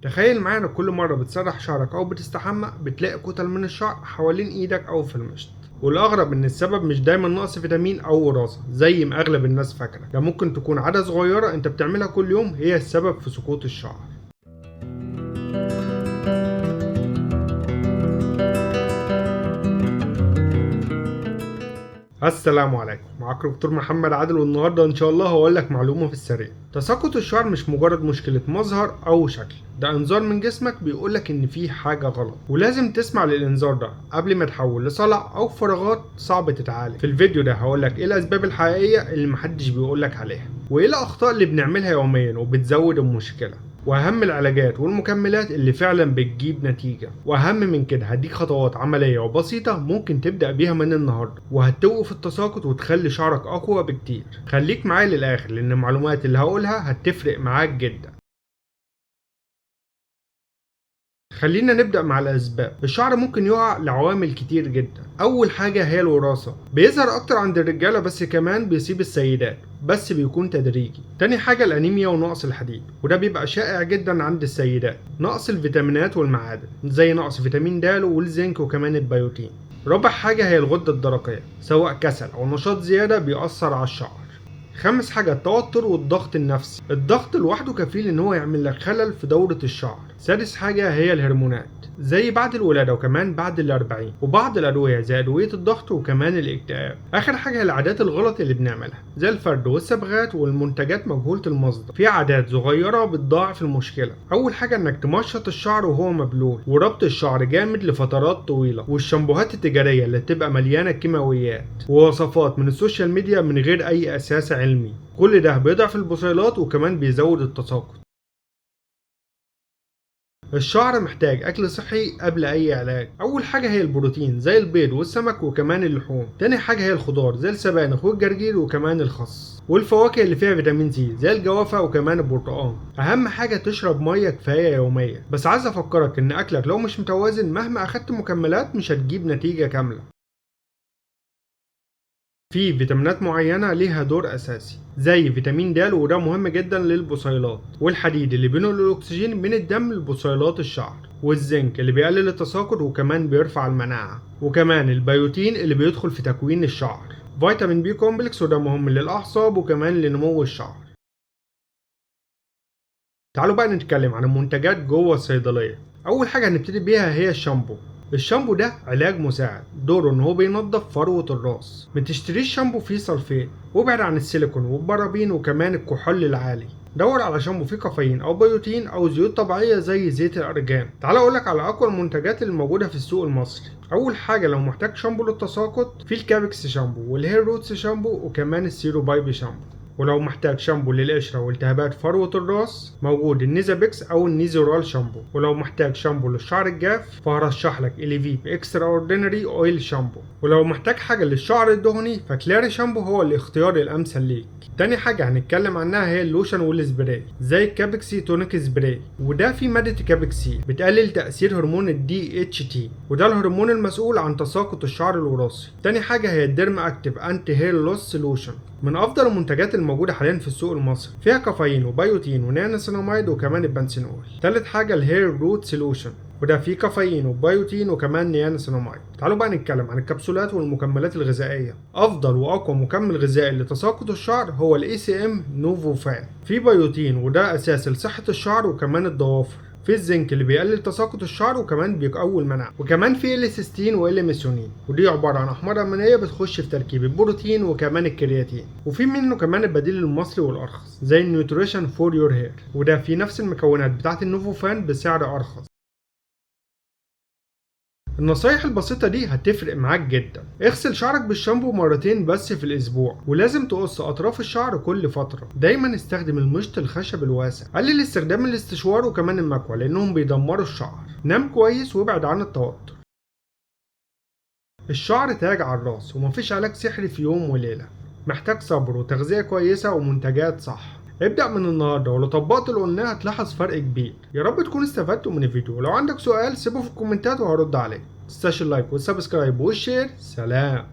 تخيل معايا ان كل مرة بتسرح شعرك او بتستحمى بتلاقي كتل من الشعر حوالين ايدك او في المشط. والاغرب ان السبب مش دايما نقص فيتامين او وراثة زي ما اغلب الناس فاكرة، ده ممكن تكون عادة صغيرة انت بتعملها كل يوم هي السبب في سقوط الشعر. السلام عليكم، معاك دكتور محمد عادل، والنهارده ان شاء الله هقول لك معلومه في السريع. تساقط الشعر مش مجرد مشكله مظهر او شكل، ده انذار من جسمك بيقول لك ان في حاجه غلط، ولازم تسمع للانذار ده قبل ما تحول لصلع او فراغات صعب تتعالج. في الفيديو ده هقول لك ايه الاسباب الحقيقيه اللي محدش بيقول لك عليها، وايه الاخطاء اللي بنعملها يوميا وبتزود المشكله، واهم العلاجات والمكملات اللي فعلا بتجيب نتيجة. واهم من كده هديك خطوات عملية وبسيطة ممكن تبدأ بيها من النهاردة وهتوقف التساقط وتخلي شعرك اقوى بكتير. خليك معايا للاخر لان المعلومات اللي هقولها هتفرق معاك جدا. خلينا نبدأ مع الأسباب. الشعر ممكن يقع لعوامل كتير جدا. أول حاجة هي الوراثة، بيظهر أكتر عند الرجالة بس كمان بيصيب السيدات بس بيكون تدريجي. تاني حاجة الأنيميا ونقص الحديد، وده بيبقى شائع جدا عند السيدات. نقص الفيتامينات والمعادن زي نقص فيتامين د والزنك وكمان البيوتين. رابع حاجة هي الغدة الدرقية، سواء كسل أو نشاط زيادة بيأثر على الشعر. خامس حاجة التوتر والضغط النفسي، الضغط لوحده كفيل ان هو يعمل لك خلل في دورة الشعر. سادس حاجة هي الهرمونات زي بعد الولادة وكمان بعد الأربعين، وبعض الأدوية زي أدوية الضغط وكمان الاكتئاب. آخر حاجة هي العادات الغلط اللي بنعملها زي الفرد والصبغات والمنتجات مجهولة المصدر. في عادات صغيرة بتضاعف المشكلة. أول حاجة إنك تمشط الشعر وهو مبلول، وربط الشعر جامد لفترات طويلة، والشامبوهات التجارية اللي بتبقى مليانة كيماويات، ووصفات من السوشيال ميديا من غير أي أساس علمي. كل ده بيضعف البصيلات وكمان بيزود التساقط. الشعر محتاج اكل صحي قبل اي علاج. اول حاجه هي البروتين زي البيض والسمك وكمان اللحوم. تاني حاجه هي الخضار زي السبانخ والجرجير وكمان الخس، والفواكه اللي فيها فيتامين سي زي الجوافه وكمان البرتقال. اهم حاجه تشرب ميه كفايه يوميا. بس عايز افكرك ان اكلك لو مش متوازن مهما اخدت مكملات مش هتجيب نتيجه كامله. في فيتامينات معينة ليها دور أساسي زي فيتامين د، وده مهم جدا للبصيلات، والحديد اللي بينقل الأكسجين من الدم لبصيلات الشعر، والزنك اللي بيقلل التساقط وكمان بيرفع المناعة، وكمان البيوتين اللي بيدخل في تكوين الشعر، فيتامين بي كومبلكس وده مهم للأعصاب وكمان لنمو الشعر. تعالوا بقى نتكلم عن المنتجات جوه الصيدلية. أول حاجة هنبتدي بيها هي الشامبو. الشامبو ده علاج مساعد، دوره ان هو بينظف فروة الراس. ما تشتريش شامبو فيه سلفيت، وابعد عن السيليكون والبارابين وكمان الكحول العالي. دور على شامبو فيه كافيين او بيوتين او زيوت طبيعيه زي زيت الارجان. تعال اقولك على اقوى المنتجات اللي موجوده في السوق المصري. اول حاجه لو محتاج شامبو للتساقط في الكابكس شامبو والهير روتس شامبو وكمان السيرو بايبي شامبو. ولو محتاج شامبو للقشرة والتهابات فروة الراس موجود النيزابيكس أو النيزورال شامبو. ولو محتاج شامبو للشعر الجاف فهرشح لك إليفيب إكسترا أوردينري أويل شامبو. ولو محتاج حاجة للشعر الدهني فكلاري شامبو هو الاختيار الأمثل ليك. تاني حاجة هنتكلم عنها هي اللوشن والسبراي زي الكابكسي تونيك سبراي، وده فيه مادة الكابكسي بتقلل تأثير هرمون الدي اتش تي، وده الهرمون المسؤول عن تساقط الشعر الوراثي. تاني حاجة هي الديرم اكتيف انتي هير لوس سولوشن، من افضل المنتجات الموجوده حاليا في السوق المصري، فيها كافيين وبيوتين ونانوسيناميد وكمان البنسينول. تالت حاجه الهير روت سولوشن، وده فيه كافيين وبيوتين وكمان نيانوسيناميد. تعالوا بقى نتكلم عن الكبسولات والمكملات الغذائيه. افضل واقوى مكمل غذائي لتساقط الشعر هو الاي سي ام نوفو فات، فيه بيوتين وده اساس لصحه الشعر وكمان الضوافر، في الزنك اللي بيقلل تساقط الشعر وكمان بيقوي المناعه، وكمان في السيستين والميثيونين ودي عباره عن احماض امينيه بتخش في تركيب البروتين وكمان الكرياتين. وفي منه كمان البديل المصري والارخص زي النيوتريشن فور يور هير، وده فيه نفس المكونات بتاعه النوفوفان بسعر ارخص. النصايح البسيطة دي هتفرق معاك جدا. اغسل شعرك بالشامبو مرتين بس في الاسبوع، ولازم تقص اطراف الشعر كل فترة. دايما استخدم المشط الخشب الواسع. قلل استخدام الاستشوار وكمان المكوى لانهم بيدمروا الشعر. نام كويس وابعد عن التوتر. الشعر تاج على الراس ومفيش علاج سحري في يوم وليلة، محتاج صبر وتغذية كويسة ومنتجات صح. ابدأ من النهاردة ولو طبقت اللي قلناه هتلاحظ فرق كبير. يا رب تكون استفدتوا من الفيديو، لو عندك سؤال سيبه في الكومنتات وهرد عليه. متنساش اللايك والسبسكرايب والشير. سلام.